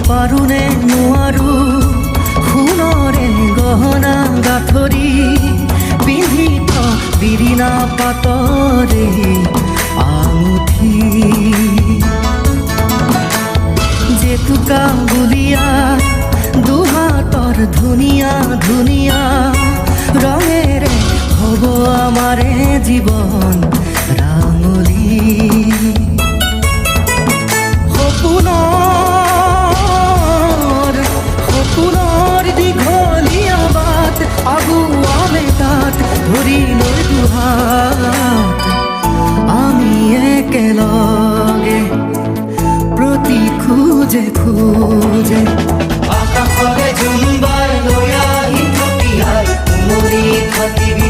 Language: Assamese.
পাৰোনে নোৱাৰো সোণৰে গহনা গাঁঠৰি পিন্ধি বিৰিণা পাতৰে আঙুঠি জেতুকা বুলিয়া দুহাতৰ ধুনীয়া ধুনীয়া ৰঙেৰে হ'ব আমাৰে জীৱন ৰাঙলী সপোনৰ দীঘলীয়া বাট আগুৱালে তাত ধৰি লৈ দুহাত আমি একেলগে প্ৰতি খোজে খোজে আকাশৰে জোনবাৰ লৈ আহি থপিয়াই উমৰি থাকিবি